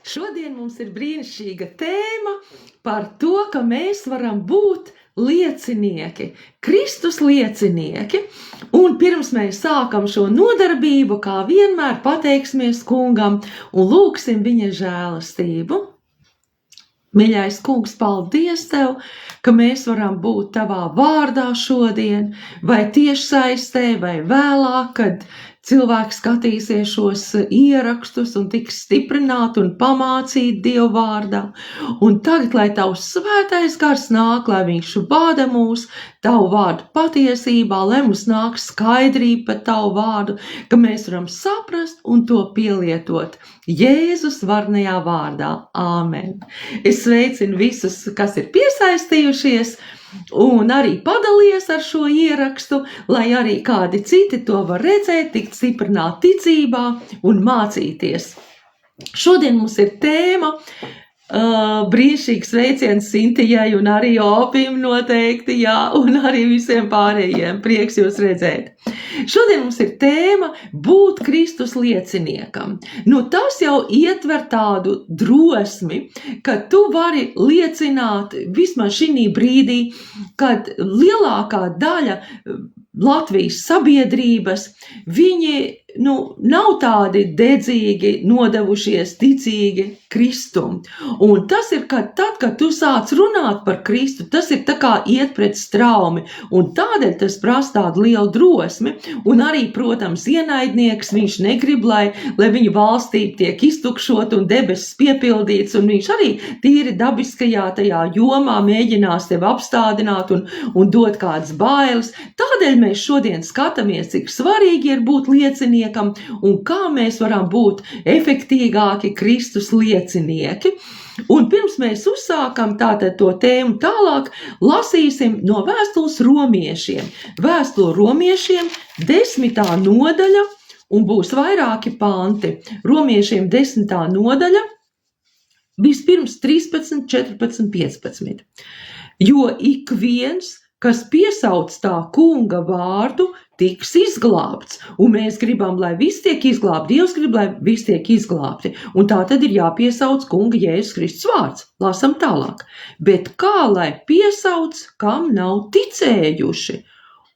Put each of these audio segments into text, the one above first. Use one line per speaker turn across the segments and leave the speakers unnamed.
Šodien mums ir brīnišķīga tēma par to, ka mēs varam būt liecinieki, Kristus liecinieki. Un pirms mēs sākam šo nodarbību, kā vienmēr pateiksimies Kungam un lūgsim viņa žēlastību. Mīļais Kungs, paldies Tev, ka mēs varam būt Tavā vārdā šodien, vai tiešsaistē, vai vēlāk, kad cilvēki skatīsies šos ierakstus un tiks stiprināti un pamācīti Dievu vārdā. Un tagad, lai Tavs svētais gars nāk, lai viņš vada mūs Tavu vārdu patiesībā, lai mums nāk skaidrība par Tavu vārdu, ka mēs varam saprast un to pielietot Jēzus varnajā vārdā. Āmen. Es sveicinu visus, kas ir piesaistījušies, un arī padalies ar šo ierakstu, lai arī kādi citi to var redzēt, tikt stiprināt ticībā un mācīties. Šodien mums ir tēma, brīnišķīgs sveiciens Sintijai un arī Opim noteikti, jā, un arī visiem pārējiem. Prieks jūs redzēt. Šodien mums ir tēma būt Kristus lieciniekam. Tas jau ietver tādu drosmi, ka tu vari liecināt vismaz šī brīdī, kad lielākā daļa Latvijas sabiedrības, viņi nav tādi dedzīgi, nodevušies ticīgi Kristum. Un tas ir, ka tad, kad tu sāc runāt par Kristu, tas ir tā kā iet pret straumi. Un tādēļ tas prasa tādu lielu drosmi. Un arī, protams, ienaidnieks, viņš negrib, lai viņa valstība tiek iztukšot un debesis piepildīts. Un viņš arī tīri dabiskajā tajā jomā mēģinās tevi apstādināt un dot kādas bailes. Tādēļ mēs šodien skatāmies, cik svarīgi ir būt lieciniekam un kā mēs varam būt efektīgāki Kristus liecinieki. Un pirms mēs uzsākam tātad to tēmu tālāk, lasīsim no vēstules romiešiem. Vēstule romiešiem 10. nodaļa un būs vairāki panti. Romiešiem 10. nodaļa, vispirms 13, 14, 15. Jo ik viens, kas piesauc tā kunga vārdu, tiks izglābts. Un mēs gribam, lai viss tiek izglābti. Dievs grib, lai viss tiek izglābti. Un tā tad ir jāpiesauc kunga Jēzus Kristus vārds. Lasam tālāk. Bet kā lai piesauc, kam nav ticējuši?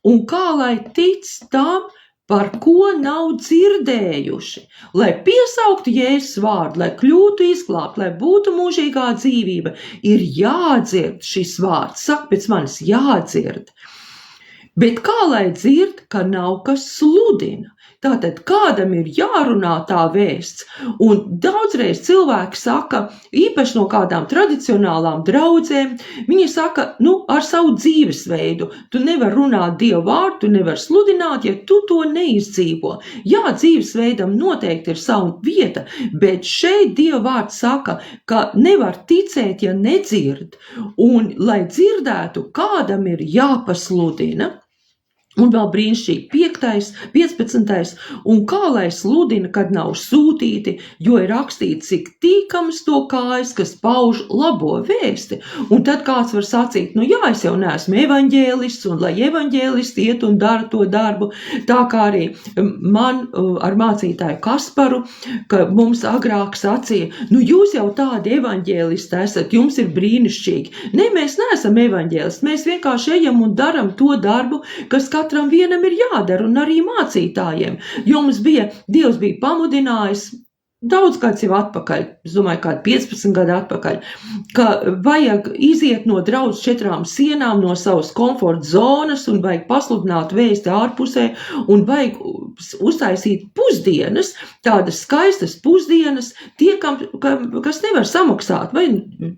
Un kā lai tic tam, par ko nav dzirdējuši? Lai piesauktu Jēzus vārdu, lai kļūtu izglābti, lai būtu mūžīgā dzīvība, ir jādzird šis vārds. Saka pēc manis, jādzird. Bet kā lai dzird, ka nav kas sludina? Tātad kādam ir jārunā tā vēsts, un daudzreiz cilvēki saka, īpaši no kādām tradicionālām draudzēm, viņi saka, ar savu dzīvesveidu, tu nevar runāt Dievu vārdu, tu nevar sludināt, ja tu to neizdzīvo. Jā, dzīvesveidam noteikti ir sava vieta, bet šeit Dieva vārds saka, ka nevar ticēt, ja nedzird, un lai dzirdētu, kādam ir jāpasludina. Un vēl brīnišķīgi 15. Un kā lai sludina, kad nav sūtīti, jo ir rakstīts, cik tīkams to kājas, kas pauž labo vēsti. Un tad kāds var sacīt, jā, es jau neesmu evaņģēlists, un lai evaņģēlisti iet un dara to darbu, tā kā arī man ar mācītāju Kasparu, ka mums agrāk sacīja, jūs jau tādi evaņģēlisti esat, jums ir brīnišķīgi. Ne, mēs neesam evaņģēlisti, mēs vienkārši ejam un daram to darbu, kas katram vienam ir jādara, un arī mācītājiem, jo Dievs bija pamudinājis daudz kāds jau atpakaļ, es domāju, kādi 15 gadi atpakaļ, ka vajag iziet no draudzes 4 sienām, no savas komforta zonas, un vajag pasludināt vēsti ārpusē, un vajag uztaisīt pusdienas, tādas skaistas pusdienas, tie, kas nevar samaksāt, vai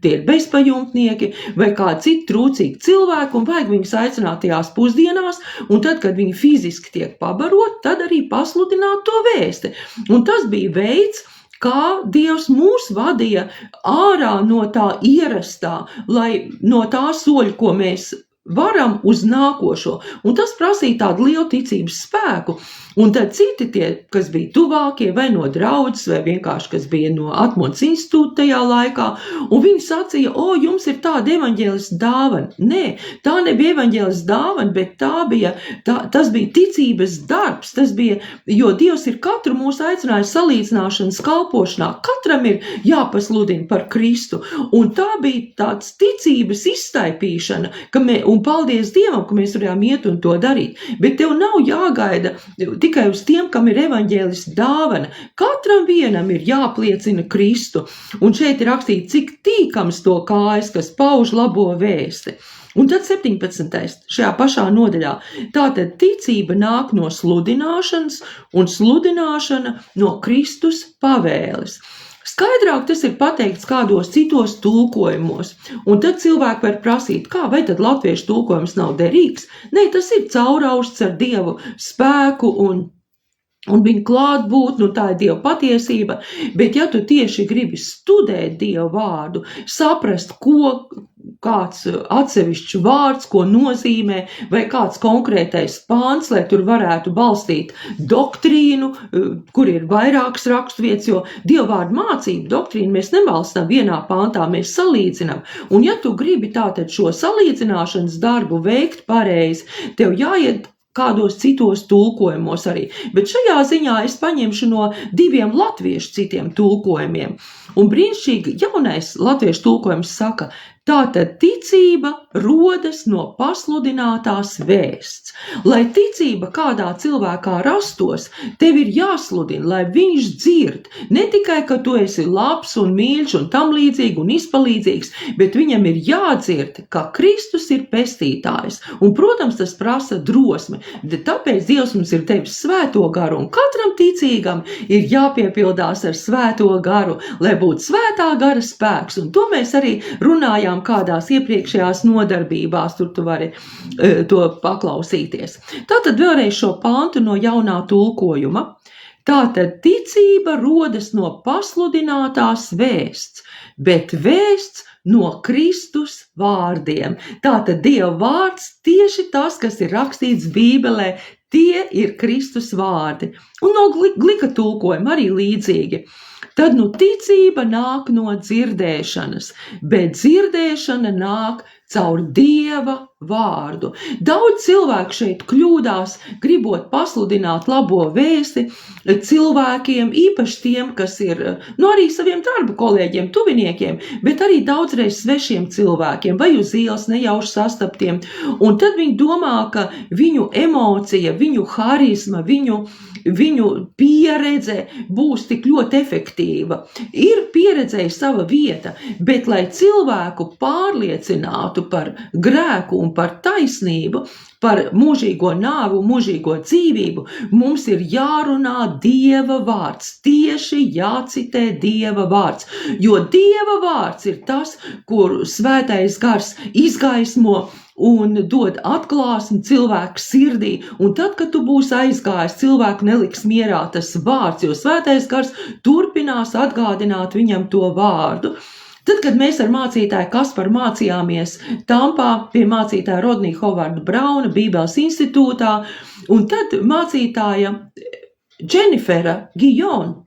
tie ir bezpajumtnieki, vai kādi citi trūcīgi cilvēki, un vajag viņus aicināt tajās pusdienās, un tad, kad viņi fiziski tiek pabarot, tad arī pasludināt to vēsti. Un tas bija veids, kā Dievs mūs vadīja ārā no tā ierastā, lai no tā soļa, ko mēs varam uz nākošo. Un tas prasīja tādu lielu ticības spēku. Un tad citi tie, kas bija tuvākie, vai no draudzes, vai vienkārši, kas bija no Atmodas institūta tajā laikā, un viņi sacīja, jums ir tāda evaņģēlis dāvana. Nē, tā nebija evaņģēlis dāvana, bet tas bija ticības darbs, jo Dievs ir katru mūsu aicinājis salīdzināšanas kalpošanā, katram ir jāpasludina par Kristu, un tā bija tāds ticības izstaipīšana, un paldies Dievam, ka mēs varējām iet un to darīt, bet tev nav jāgaida tikai uz tiem, kam ir evaņģēlis dāvana. Katram vienam ir jāpliecina Kristu. Un šeit ir rakstīts, cik tīkams to kājas, kas pauž labo vēsti. Un tad 17. šajā pašā nodaļā. Tātad ticība nāk no sludināšanas un sludināšana no Kristus pavēles. Skaidrāk tas ir pateikts kādos citos tulkojumos, un tad cilvēki var prasīt, vai tad latviešu tulkojums nav derīgs? Nē, tas ir caurausts ar Dievu spēku un viņa klātbūtni, tā ir Dieva patiesība, bet ja tu tieši gribi studēt Dieva vārdu, saprast, kāds atsevišķs vārds, ko nozīmē, vai kāds konkrētais pāns, lai tur varētu balstīt doktrīnu, kur ir vairākas raksturvietas, jo Dieva vārdu mācību doktrīnu mēs nebalstām vienā pāntā, mēs salīdzinām. Un ja tu gribi tātad šo salīdzināšanas darbu veikt pareizi, tev jāiet kādos citos tulkojumos arī. Bet šajā ziņā es paņemšu no 2 latviešu citiem tulkojumiem. Un brīnišķīgi jaunais latviešu tulkojums saka, tātad ticība rodas no pasludinātās vēsts. Lai ticība kādā cilvēkā rastos, tev ir jāsludina, lai viņš dzird. Ne tikai, ka tu esi labs un mīļš un tam līdzīgi un izpalīdzīgs, bet viņam ir jādzird, ka Kristus ir pestītājs. Un, protams, tas prasa drosmi. Tāpēc Dievs mums ir devis svēto garu, un katram ticīgam ir jāpiepildās ar svēto garu, lai būtu svētā gara spēks. Un to mēs arī runājām kādās iepriekšējās nodarbībās, tur tu vari to paklausīties. Tātad vēlreiz šo pantu no jaunā tulkojuma. Tātad ticība rodas no pasludinātās vēsts, bet vēsts no Kristus vārdiem. Tātad Dieva vārds tieši tas, kas ir rakstīts Bībelē, tie ir Kristus vārdi. Un no glika tulkojuma arī līdzīgi. Tad ticība nāk no dzirdēšanas, bet dzirdēšana nāk caur Dieva vārdu. Daudz cilvēku šeit kļūdās, gribot pasludināt labo vēsti cilvēkiem, īpaši tiem, kas ir, arī saviem darba kolēģiem, tuviniekiem, bet arī daudzreiz svešiem cilvēkiem, vai uz ielas nejauši sastaptiem. Un tad viņi domā, ka viņu emocija, viņu harisma, viņu pieredze būs tik ļoti efektīva. Ir pieredzēja sava vieta, bet lai cilvēku pārliecinātu par grēku un par taisnību, par mūžīgo nāvu un mūžīgo dzīvību, mums ir jārunā Dieva vārds, tieši jācitē Dieva vārds, jo Dieva vārds ir tas, kur svētais gars izgaismo un dod atklāsmi cilvēku sirdī, un tad, kad tu būsi aizgājis, cilvēku neliks mierā tas vārds, jo svētais gars turpinās atgādināt viņam to vārdu. Tad, kad mēs ar mācītāju Kasparu mācījāmies Tampā pie mācītāja Rodnija Hovarda Brauna Bībeles institūtā, un tad mācītāja Dženifera Gijona,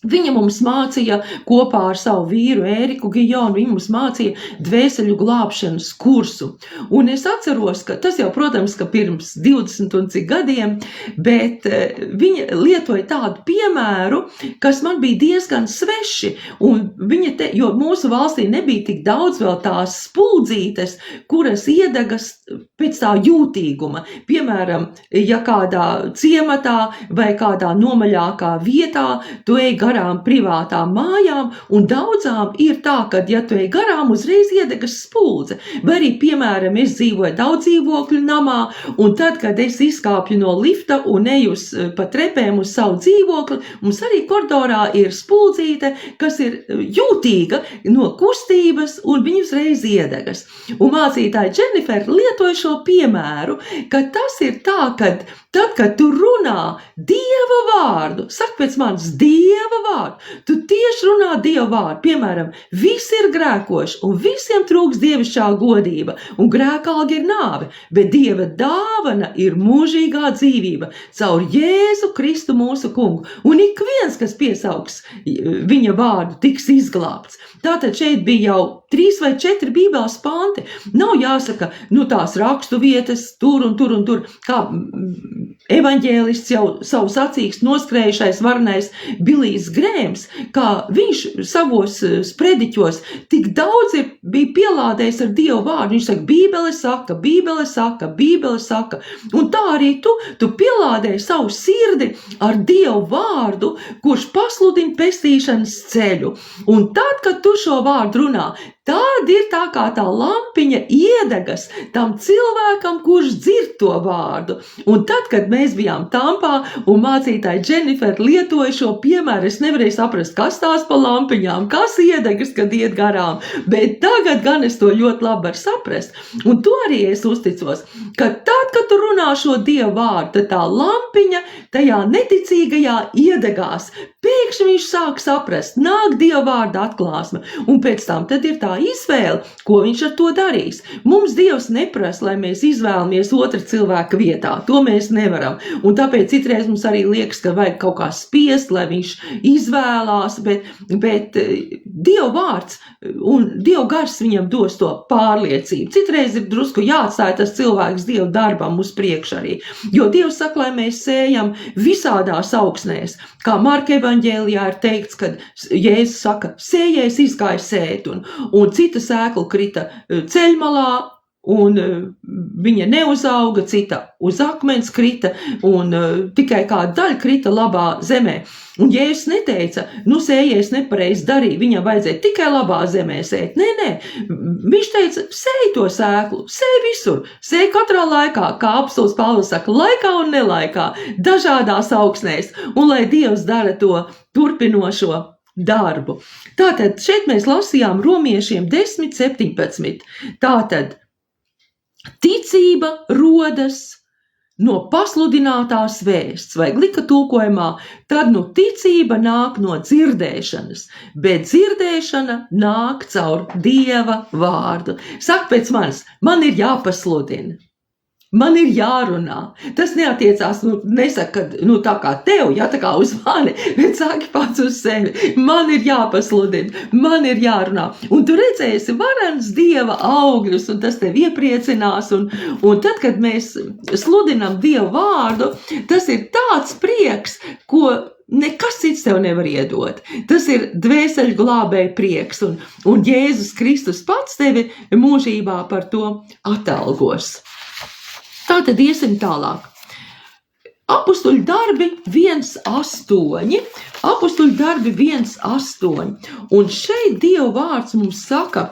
viņa mums mācīja kopā ar savu vīru Ēriku Gijonu, viņa mums mācīja dvēseļu glābšanas kursu. Un es atceros, ka tas jau, protams, ka pirms 20 un cik gadiem, bet viņa lietoja tādu piemēru, kas man bija diezgan sveši, un jo mūsu valstī nebija tik daudz vēl tās spuldzītes, kuras iedegas pēc tā jūtīguma. Piemēram, ja kādā ciematā vai kādā nomaļākā vietā tu ej garām privātām mājām, un daudzām ir tā, ka, ja tu ej garām, uzreiz iedegas spuldze. Vai arī, piemēram, es dzīvoju daudz dzīvokļu namā, un tad, kad es izkāpju no lifta un eju pa trepēm uz savu dzīvokli, mums arī koridorā ir spuldzīte, kas ir jūtīga no kustības, un viņa uzreiz iedegas. Un mācītāja Dženifera lietoja šo piemēru, ka tas ir tā, kad tad, kad tu runā Dieva vārdu, saka pēc manis Dieva vārdu, tu tieši runā Dieva vārdu, piemēram, visi ir grēkoši un visiem trūks dievišķā godība un grēka alga ir nāve, bet Dieva dāvana ir mūžīgā dzīvība caur Jēzu Kristu mūsu kungu. Un ik viens, kas piesaugs viņa vārdu, tiks izglābts. Tātad šeit bija jau 3 vai 4 bībeles panti. Nav jāsaka, tās rakstu vietas tur un tur un tur, kā evaņģēlists jau savu sacīkst noskrējušais varenais Bilijs Grēms, kā viņš savos sprediķos tik daudz bija pielādējis ar Dievu vārdu. Viņš saka, Bībele saka, Bībele saka, Bībele saka. Un tā arī tu pielādēji savu sirdi ar Dievu vārdu, kurš pasludina pestīšanas ceļu. Un tad, kad tu šo vārdu runā, tad ir tā kā tā lampiņa iedegas tam cilvēkam, kurš dzird to vārdu. Un tad, kad mēs bijām Tampā un mācītāja Jennifer lietoja šo piemēru, es nevarēju saprast, kas tās pa lampiņām, kas iedegas, kad iet garām, bet tagad gan es to ļoti labi varu saprast. Un to arī es uzticos, ka tad, kad tu runā šo Dievu vārdu, tad tā lampiņa tajā neticīgajā iedegās, pēkšņi viņš sāk saprast, nāk Dieva vārda atklāsme, un pēc tam tad ir tā izvēle, ko viņš ar to darīs. Mums Dievs neprasa, lai mēs izvēlamies otra cilvēka vietā. To mēs nevaram. Un tāpēc citreiz mums arī liekas, ka vajag kaut kā spiest, lai viņš izvēlās, bet Dieva vārds un Dieva gars viņam dos to pārliecību. Citreiz ir drusku jāatstāj tas cilvēks Dieva darbam uz priekšu arī. Jo Dievs saka, lai mēs sējam visādās augsnēs. Kā Marka evaņģēlijā ir teikts, kad Jēzus saka, sējējs izgāja sēt, un cita sēkla krita ceļmalā, un viņa neuzauga, cita uz akmens krita, un tikai kāda daļa krita labā zemē. Un Jēzus neteica, sējējs nepareizi darīja, viņam vajadzēja tikai labā zemē sēt. Nē, viņš teica, sēj to sēklu, sēj visur, sēj katrā laikā, kā apostols Pāvils saka, laikā un nelaikā, dažādās augsnēs, un lai Dievs dara to turpinošo darbu. Tātad šeit mēs lasījām Romiešiem 10:17. Tātad ticība rodas no pasludinātās vēsts, vai glika tulkojumā, tad ticība nāk no dzirdēšanas, bet dzirdēšana nāk caur Dieva vārdu. Saka pēc manis, man ir jāpasludina. Man ir jārunā. Tas neatiecās, nesaka, tā kā tev, tā kā uz mani, bet saki pats uz sevi. Man ir jāpasludina, man ir jārunā. Un tu redzēsi varens Dieva augļus, un tas tev iepriecinās. Un tad, kad mēs sludinam Dieva vārdu, tas ir tāds prieks, ko nekas cits tev nevar iedot. Tas ir dvēseļu glābēja prieks, un Jēzus Kristus pats tevi mūžībā par to atalgos. Tātad iesim tālāk. Apostuļu darbi 1:8. Apostuļu darbi 1:8. Un šeit Dieva vārds mums saka,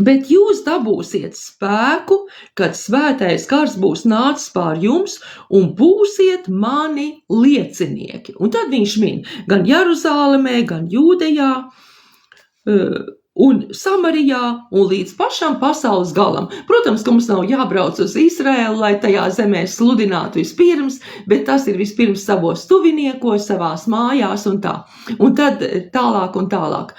bet jūs dabūsiet spēku, kad svētais gars būs nācis pār jums un būsiet mani liecinieki. Un tad viņš min gan Jeruzālemē, gan Jūdejā, un Samarijā, un līdz pašam pasaules galam. Protams, ka mums nav jābrauc uz Izraēlu, lai tajā zemē sludinātu vispirms, bet tas ir vispirms savos tuviniekos, savās mājās un tā. Un tad tālāk un tālāk.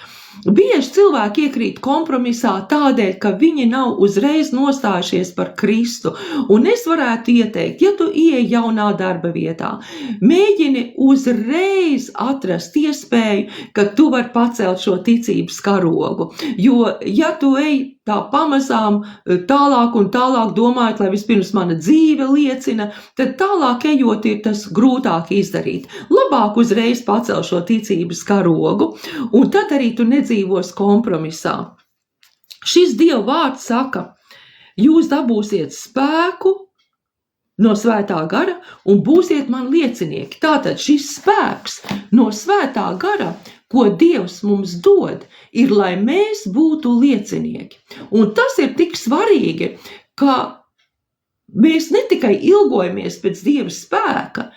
Bieži cilvēki iekrīt kompromisā tādēļ, ka viņi nav uzreiz nostājušies par Kristu. Un es varētu ieteikt, ja tu ieej jaunā darba vietā, mēģini uzreiz atrast iespēju, ka tu vari pacelt šo ticības karogu. Jo, ja tu ej tā pamazām tālāk un tālāk domājot, lai vispirms mana dzīve liecina, tad tālāk ejot ir tas grūtāk izdarīt. Labāk uzreiz pacel šo ticības karogu, un tad arī tu nedzīvos kompromisā. Šis Dieva vārds saka, jūs dabūsiet spēku no svētā gara un būsiet man liecinieki. Tātad šis spēks no svētā gara, ko Dievs mums dod, ir, lai mēs būtu liecinieki. Un tas ir tik svarīgi, ka mēs ne tikai ilgojamies pēc Dieva spēka,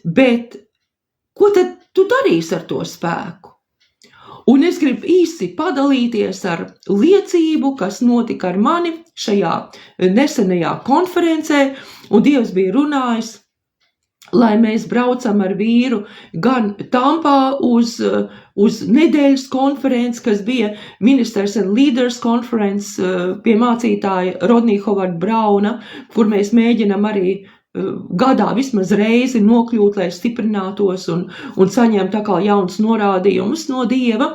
bet ko tad tu darīsi ar to spēku? Un es gribu īsi padalīties ar liecību, kas notika ar mani šajā nesenajā konferencē, un Dievs bija runājis lai mēs braucam ar vīru gan Tampā uz nedēļas konferenci, kas bija Ministers and Leaders Conference pie mācītāja Rodney Howard Brauna, kur mēs mēģinam arī gadā vismaz reizi nokļūt, lai stiprinātos un saņemt atkal jauns norādījumus no Dieva.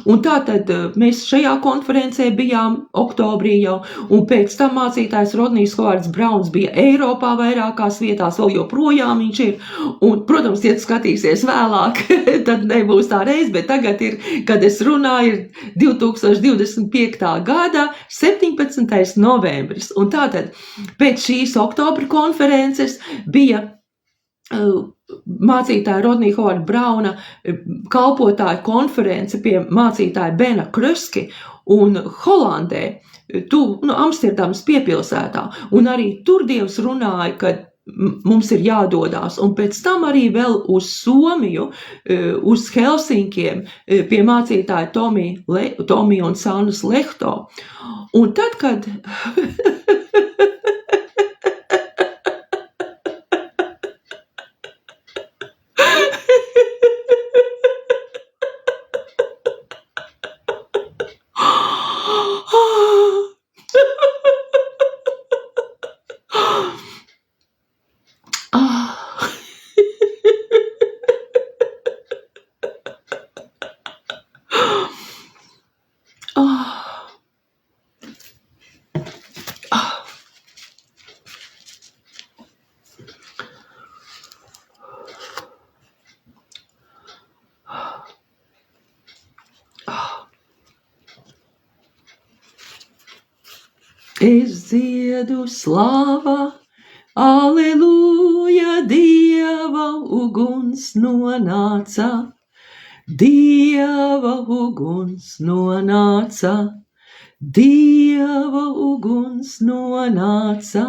Un tātad mēs šajā konferencē bijām oktobrī jau, un pēc tam mācītājs Rodnijs Hovards Brauns bija Eiropā vairākās vietās, vēl joprojām viņš ir. Un, protams, ja skatīsies vēlāk, tad nebūs tā reize, bet tagad ir, kad es runāju, ir 2025. gada 17. novembris. Un tātad pēc šīs oktobra konferences bija mācītāja Rodnija Hovarda Brauna kalpotāja konference pie mācītāja Bena Kruski un Holandē, Amsterdamas piepilsētā. Un arī tur Dievs runāja, ka mums ir jādodās, un pēc tam arī vēl uz Somiju, uz Helsinkiem pie mācītāja Tomi un Sannas Lehto. Un tad, kad es dziedu slāvā, aleluja, Dieva uguns nonāca, Dieva uguns nonāca, Dieva uguns nonāca.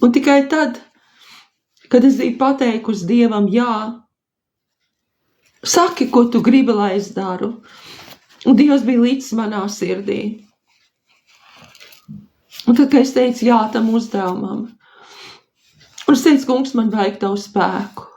Un tikai tad, kad es biju pateikusi Dievam, jā, saki, ko tu gribi, lai es daru. Un Dievs bija līdz manā sirdī. Un tad, kad es teicu jā tam uzdevumam, un es teicu, kungs, man vajag tavu spēku.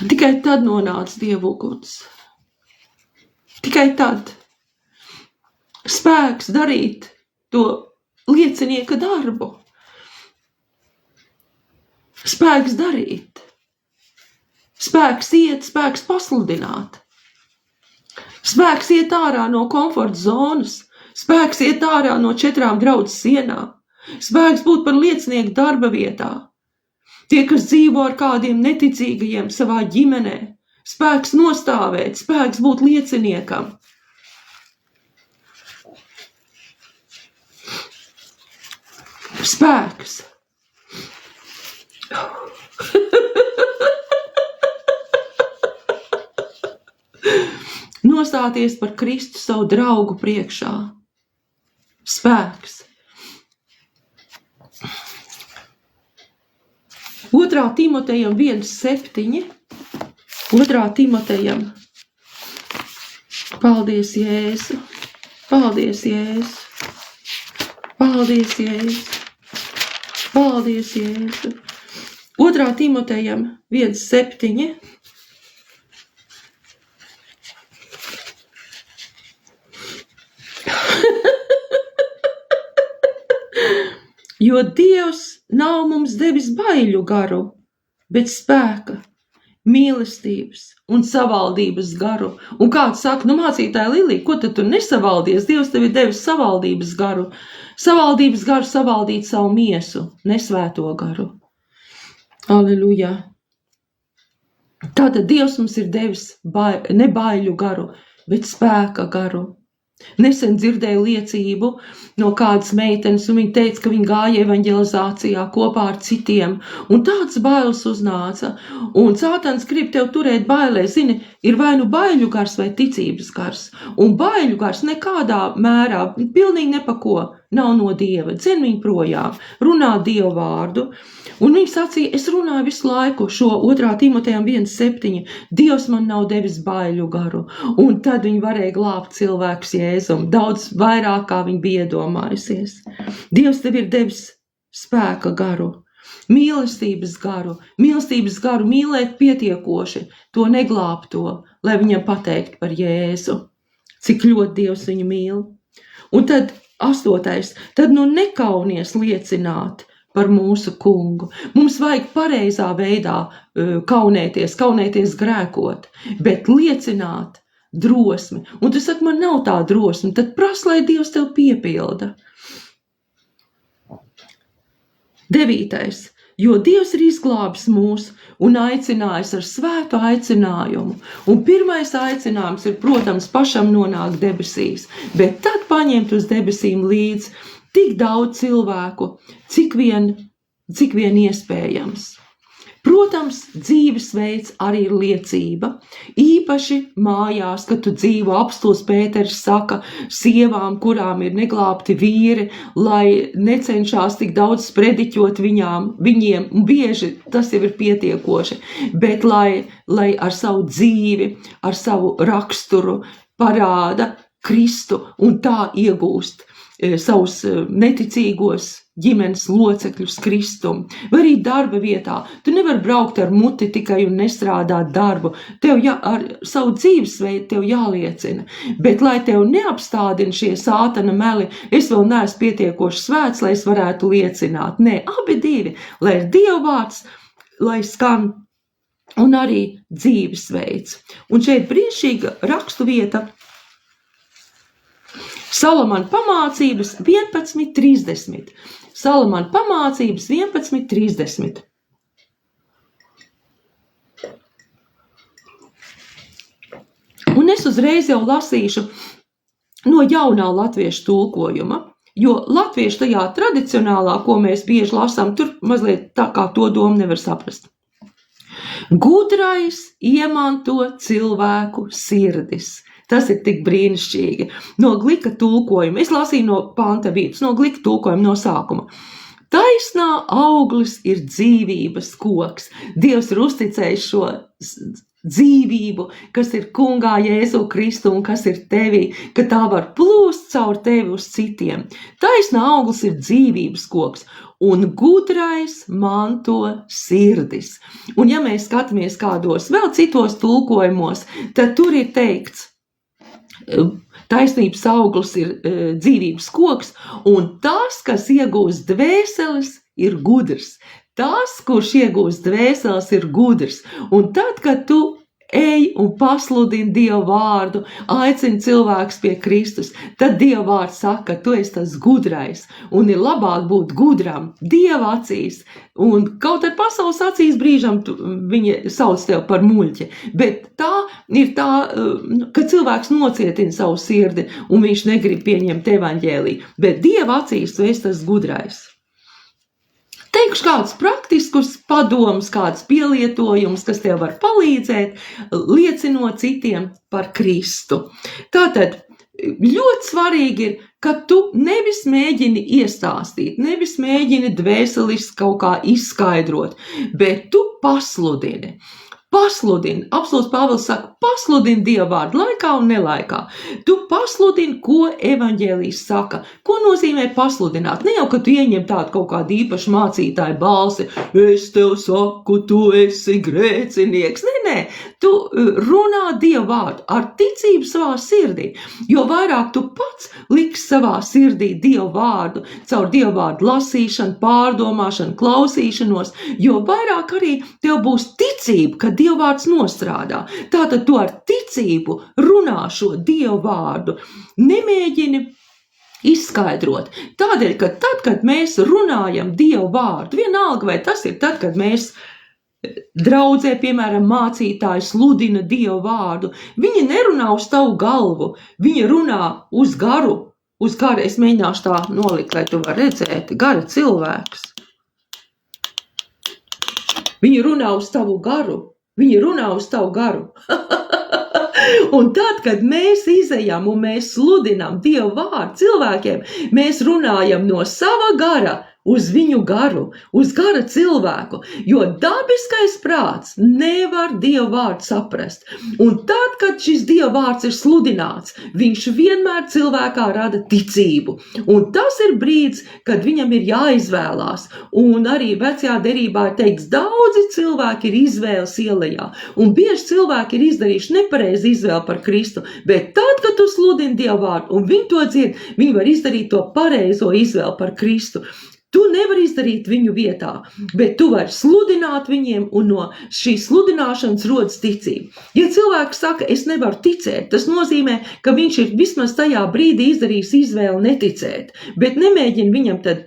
Tikai tad nonāca Dieva uguns. Tikai tad spēks darīt to liecinieka darbu. Spēks darīt. Spēks iet, spēks pasludināt. Spēks iet ārā no komforta zonas. Spēks iet ārā no 4 draudzes sienām. Spēks būt par liecinieku darba vietā. Tie, kas dzīvo ar kādiem neticīgajiem savā ģimenē, spēks nostāvēt, spēks būt lieciniekam. Spēks. Nostāties par Kristu savu draugu priekšā. Spēks. 2. Timotejam 1:7. 2. Timotejam. Paldies, Jēzu. Paldies, Jēzu. Paldies, Jēzu. Paldies, Jēzu. 2. Timotejam 1:7. Jo Dievs nav mums devis baiļu garu, bet spēka, mīlestības un savaldības garu. Un kāds saka, mācītāja Lilija, ko tad tu nesavaldies? Dievs tev ir devis savaldības garu. Savaldības garu savaldīt savu miesu, nesvēto garu. Aleluja. Tātad Dievs mums ir devis ne baiļu garu, bet spēka garu. Nesen dzirdēju liecību no kādas meitenes, un viņa teica, ka viņa gāja evanģelizācijā kopā ar citiem, un tāds bailes uznāca, un Sātans grib tev turēt bailē, zini, ir vai nu baiļu gars vai ticības gars, un baiļu gars nekādā mērā, pilnīgi nepako, nav no Dieva, dzen viņu projām, runā Dievu vārdu, un viņa sacīja, es runāju visu laiku šo 2. Timotejam 1:7, Dievs man nav devis baiļu garu, un tad viņa varēja glābt cilvēkus Jēzum, daudz vairāk kā viņa bija iedomājusies. Dievs tev ir devis spēka garu, mīlestības garu mīlēt pietiekoši, to neglābto, lai viņam pateikt par Jēzu, cik ļoti Dievs viņu mīl. Un tad 8. Tad nekaunies liecināt par mūsu kungu. Mums vajag pareizā veidā kaunēties grēkot, bet liecināt drosmi. Un tu saki, man nav tā drosme, tad prasa, lai Dievs tev piepilda. 9. Jo Dievs ir izglābis mūs un aicinājis ar svētu aicinājumu. Un pirmais aicinājums ir, protams, pašam nonākt debesīs, bet tad paņemt uz debesīm līdz tik daudz cilvēku, cik vien iespējams. Protams, dzīvesveids arī ir liecība. Īpaši mājās, kad tu dzīvo, apostols Pēters saka sievām, kurām ir neglābti vīri, lai necenšās tik daudz sprediķot viņiem, un bieži tas jau ir pietiekoši, bet lai ar savu dzīvi, ar savu raksturu parāda Kristu un tā iegūst savus neticīgos ģimenes locekļus Kristumu, vai arī darba vietā. Tu nevari braukt ar muti tikai un nestrādāt darbu. Tev ar savu dzīvesveidu tev jāliecina, bet lai tev neapstādina šie sātana meli, es vēl neesmu pietiekoši svēts, lai es varētu liecināt. Nē, abi divi, lai ir Dieva vārds, lai skan, un arī dzīvesveids. Un šeit brīnišķīga rakstu vieta Salamana pamācības 11:30. Salamana pamācības 11:30. Un es uzreiz jau lasīšu no jaunā latviešu tulkojuma, jo latviešu tajā tradicionālā, ko mēs bieži lasām, tur mazliet tā kā to domu nevar saprast. Gudrais iemanto cilvēku sirdis. Tas ir tik brīnišķīgi. No Glika tulkojuma, es lasīju no panta vidus, no Glika tulkojuma no sākuma. Taisnā auglis ir dzīvības koks. Dievs ir uzticējis šo dzīvību, kas ir kungā Jēzu Kristu un kas ir tevī, ka tā var plūst caur tevi uz citiem. Taisnā auglis ir dzīvības koks. Un gudrais manto sirdis. Un ja mēs skatāmies kādos vēl citos tulkojumos, tad tur ir teikts, taisnības auglis ir dzīvības koks, un tas, kas iegūst dvēseles, ir gudrs. Tas, kurš iegūst dvēseles, ir gudrs. Un tad, kad tu ej un pasludini Dieva vārdu, aicini cilvēkus pie Kristus, tad Dieva vārds saka, ka tu esi tas gudrais, un ir labāk būt gudram Dieva acīs, un kaut ar pasaules acīs brīžam viņi sauc tev par muļķi, bet tā ir tā, ka cilvēks nocietina savu sirdi, un viņš negrib pieņemt evaņģēliju, bet Dieva acīs tu esi tas gudrais. Teikšu kādus praktiskus padomus, kādus pielietojumus, kas tev var palīdzēt, liecinot citiem par Kristu. Tātad ļoti svarīgi ir, ka tu nevis mēģini iestāstīt, nevis mēģini dvēseliski kaut kā izskaidrot, bet tu pasludini. Pasludini, apostols Pāvils saka, pasludini Dieva vārdu laikā un nelaikā. Tu pasludini, ko evaņģēlijs saka. Ko nozīmē pasludināt? Ne jau, ka tu ieņem tādu kaut kādu īpašu mācītāju balsi, es tev saku, tu esi grēcinieks. Nē, Nē, tu runā Dievu vārdu ar ticību savā sirdī, jo vairāk tu pats liks savā sirdī Dievu vārdu, caur Dievu vārdu lasīšanu, pārdomāšanu, klausīšanos, jo vairāk arī tev būs ticība, ka Dievu vārds nostrādā. Tātad tu ar ticību runā šo Dievu vārdu. Nemēģini izskaidrot. Tādēļ, ka tad, kad mēs runājam Dievu vārdu, vienalga vai tas ir tad, kad mēs draudzē, piemēram, mācītāji sludina Dievu vārdu, viņi nerunā uz tavu galvu, viņi runā uz garu, es mēģināšu tā nolikt, lai tu var redzēt, gara cilvēks. Viņi runā uz tavu garu, Un tad, kad mēs izejam un mēs sludinām Dievu vārdu cilvēkiem, mēs runājam no sava gara uz viņu garu, uz gara cilvēku, jo dabiskais prāts nevar Dievu vārdu saprast. Un tad, kad šis Dievu vārds ir sludināts, viņš vienmēr cilvēkā rada ticību. Un tas ir brīdis, kad viņam ir jāizvēlās. Un arī vecajā derībā ir teikts, daudzi cilvēki ir izvēles ielejā. Un bieži cilvēki ir izdarījuši nepareizi izvēli par Kristu. Bet tad, kad tu sludini Dievu vārdu un viņi to dzird, viņi var izdarīt to pareizo izvēli par Kristu. Tu nevari izdarīt viņu vietā, bet tu vari sludināt viņiem, un no šīs sludināšanas rodas ticība. Ja cilvēks saka, es nevaru ticēt, tas nozīmē, ka viņš ir vismaz tajā brīdī izdarījis izvēli neticēt, bet nemēģina viņam tad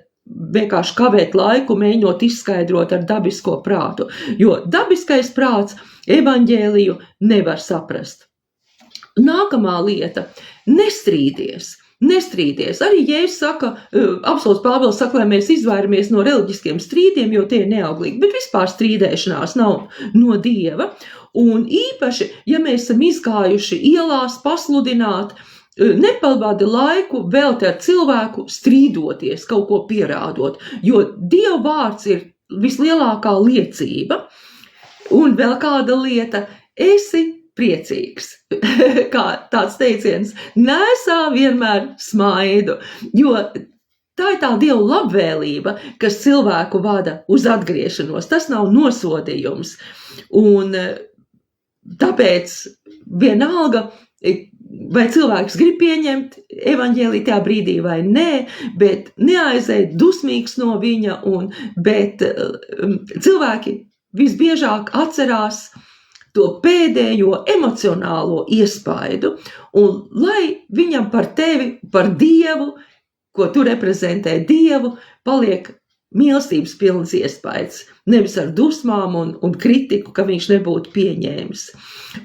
vienkārši kavēt laiku, mēģinot izskaidrot ar dabisko prātu, jo dabiskais prāts evaņģēliju nevar saprast. Nākamā lieta – nestrīdies. Arī Jēzus saka, apostuls Pāvils saka, lai mēs izvairamies no reliģiskiem strīdiem, jo tie ir neauglīgi, bet vispār strīdēšanās nav no Dieva. Un īpaši, ja mēs esam izgājuši ielās pasludināt, nepavadi laiku velti ar cilvēku strīdoties, kaut ko pierādot, jo Dieva vārds ir vislielākā liecība. Un vēl kāda lieta, esi priecīgs, kā tāds teiciens, nesā vienmēr smaidu, jo tā ir tā Dieva labvēlība, kas cilvēku vada uz atgriešanos, tas nav nosodījums, un tāpēc vienalga, vai cilvēks grib pieņemt evaņģēliju tajā brīdī vai nē, bet neaiziet dusmīgs no viņa, bet cilvēki visbiežāk atcerās to pēdējo emocionālo iespaidu, un lai viņam par tevi, par Dievu, ko tu reprezentē Dievu, paliek mīlestības pilns iespaids, nevis ar dusmām un kritiku, ka viņš nebūtu pieņēmis.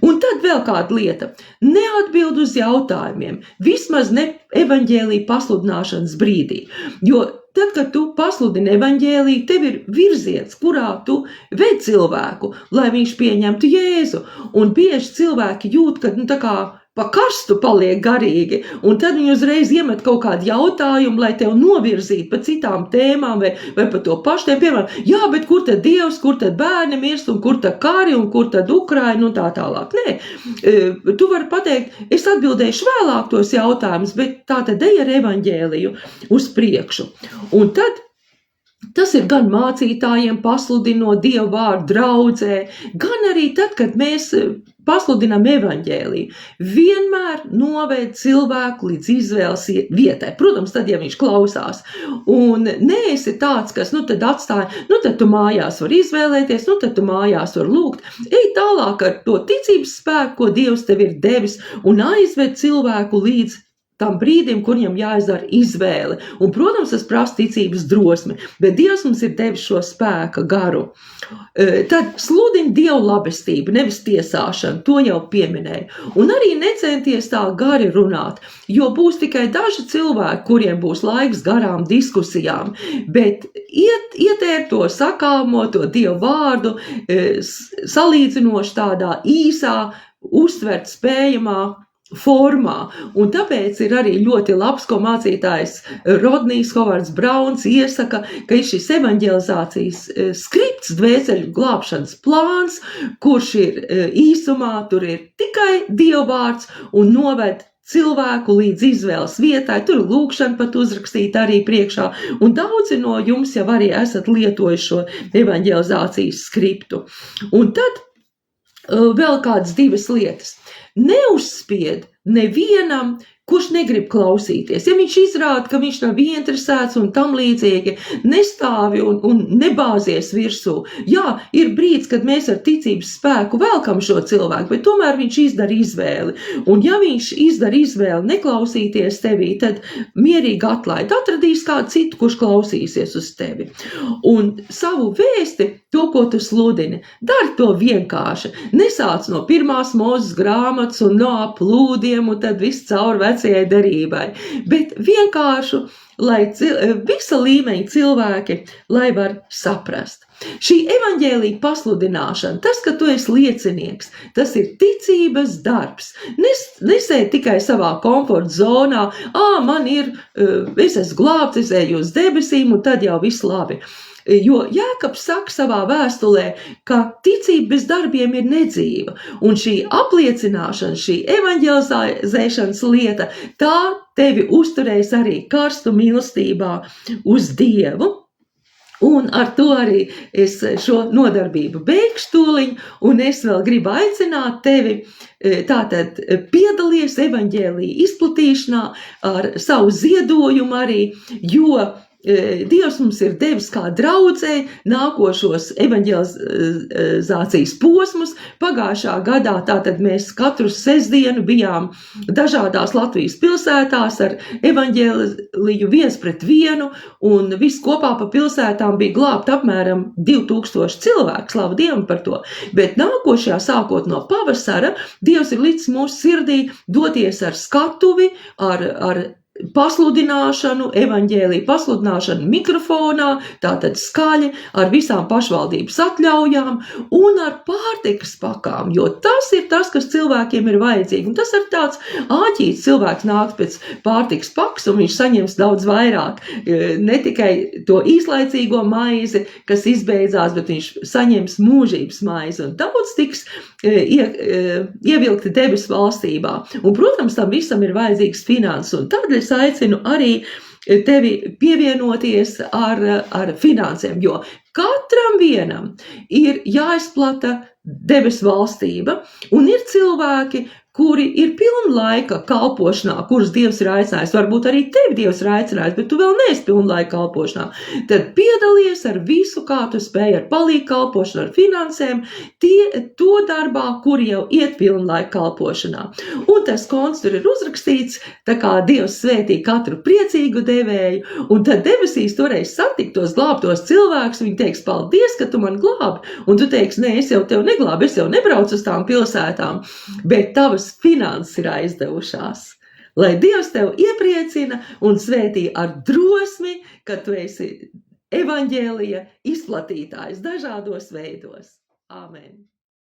Un tad vēl kāda lieta, neatbild uz jautājumiem, vismaz ne evaņģēlija pasludināšanas brīdī, jo tad, kad tu pasludini evaņģēliju, tev ir virziens, kurā tu ved cilvēku, lai viņš pieņemtu Jēzu. Un bieži cilvēki jūt, ka tā kā pa karstu paliek garīgi, un tad viņi uzreiz iemet kaut kādu jautājumu, lai tev novirzītu pa citām tēmām vai pa to pašu tēmu. Piemēram, jā, bet kur tad Dievs, kur tad bērni mirst, un kur tad kari, un kur tad Ukraina, un tā tālāk. Nē, tu vari pateikt, es atbildēšu vēlāk tos jautājumus, bet tā tad ej ar evaņģēliju uz priekšu. Un tad tas ir gan mācītājiem pasludinot Dievu vārdu draudzē, gan arī tad, kad mēs pasludinām evaņģēliju, vienmēr noved cilvēku līdz izvēles vietai. Protams, tad, ja viņš klausās. Un neesi tāds, kas, tad atstāja, tad tu mājās var izvēlēties, tad tu mājās var lūgt. Ej tālāk ar to ticības spēku, ko Dievs tev ir devis, un aizved cilvēku līdz tam brīdim, kur viņam jāizdara izvēle. Un, protams, tas prasa ticības drosmi, bet Dievs mums ir devis šo spēka garu. Tad sludini Dievu labestību, nevis tiesāšanu, to jau pieminēju. Un arī necenties tā gari runāt, jo būs tikai daži cilvēki, kuriem būs laiks garām diskusijām, bet ietēr to sakāmo, to Dievu vārdu, salīdzinoši tādā īsā, uztvert spējamā formā, un tāpēc ir arī ļoti labs, ko mācītājs Rodnijs Hovards Brauns iesaka, ka ir šis evaņģelizācijas skripts, dvēseļu glābšanas plāns, kurš ir īsumā, tur ir tikai Dieva vārds un noved cilvēku līdz izvēles vietai, tur lūkšana pat uzrakstīta arī priekšā, un daudzi no jums jau arī esat lietojuši šo evaņģelizācijas skriptu. Un tad vēl kādas 2 lietas. Neuzspied nevienam, kurš negrib klausīties. Ja viņš izrāda, ka viņš nav ieinteresēts un tam līdzīgi, nestāvi un nebāzies virsū. Jā, ir brīdis, kad mēs ar ticības spēku velkam šo cilvēku, bet tomēr viņš izdara izvēli. Un ja viņš izdara izvēli neklausīties tevī, tad mierīgi atlaid. Atradīs kādu citu, kurš klausīsies uz tevi. Un savu vēsti, to, ko tu sludini, dari to vienkārši. Nesāc no 1. Mūzes grāmatas un no plūdiem un tad viss cauri vecajai derībai. Bet vienkārši, lai visa līmeņa cilvēki, lai var saprast. Šī evaņģēlija pasludināšana, tas, ka tu esi liecinieks, tas ir ticības darbs. Nesēd tikai savā komforta zonā, man ir, es esmu glābts, es eju uz debesīm un tad jau viss labi. Jo Jēkabs saka savā vēstulē, ka ticība bez darbiem ir nedzīva, un šī apliecināšana, šī evaņģelizēšanas lieta, tā tevi uzturēs arī karstu mīlestībā uz Dievu. Un ar to arī es šo nodarbību beigšu tūliņ, un es vēl gribu aicināt tevi, tātad piedalies evaņģēlija izplatīšanā ar savu ziedojumu arī, jo Dievs mums ir devis kā draudzei nākošos evaņģelizācijas posmus. Pagājušā gadā tātad mēs katru sestdienu bijām dažādās Latvijas pilsētās ar evaņģēliju 1:1, un viss kopā pa pilsētām bija glābt apmēram 2000 cilvēku, slavu Dievam par to. Bet nākošajā, sākot no pavasara, Dievs ir licis mūsu sirdī doties ar skatuvi, ar pasludināšanu, evaņģēliju pasludināšanu mikrofonā, tātad skaļi, ar visām pašvaldības atļaujām un ar pārtikas pakām, jo tas ir tas, kas cilvēkiem ir vajadzīgi. Un tas ir tāds āķīts, cilvēks nāks pēc pārtikas pakas un viņš saņems daudz vairāk. Ne tikai to īslaicīgo maizi, kas izbeidzās, bet viņš saņems mūžības maizi un daudz tiks ievilkti debesu valstībā. Un, protams, tam visam ir vajadzīgs finanses, un tādēļ es aicinu arī tevi pievienoties ar finansēm, jo katram vienam ir jāizplata debesu valstība, un ir cilvēki, kuri ir pilnlaika kalpošanā, kurus Dievs ir aicinājis, varbūt arī tevi Dievs ir aicinājis, bet tu vēl neesi pilnlaika kalpošanā, tad piedalies ar visu, kā tu spēj, ar palīgu kalpošanu, ar finansēm, to darbā, kuri jau iet pilnlaika kalpošanā. Un tas konts tur ir uzrakstīts, tā kā Dievs svētī katru priecīgu devēju, un tad debesīs toreiz satikt tos glābtos cilvēkus, viņi teiks, paldies, ka tu man glābi, un tu teiks, nē, es jau tev neglābu, es jau nebraucu uz tām pilsētām, bet tavas finanses ir aizdevušās. Lai Dievs tev iepriecina un svētī ar drosmi, ka tu esi evaņģēlija izplatītājs dažādos veidos. Āmen!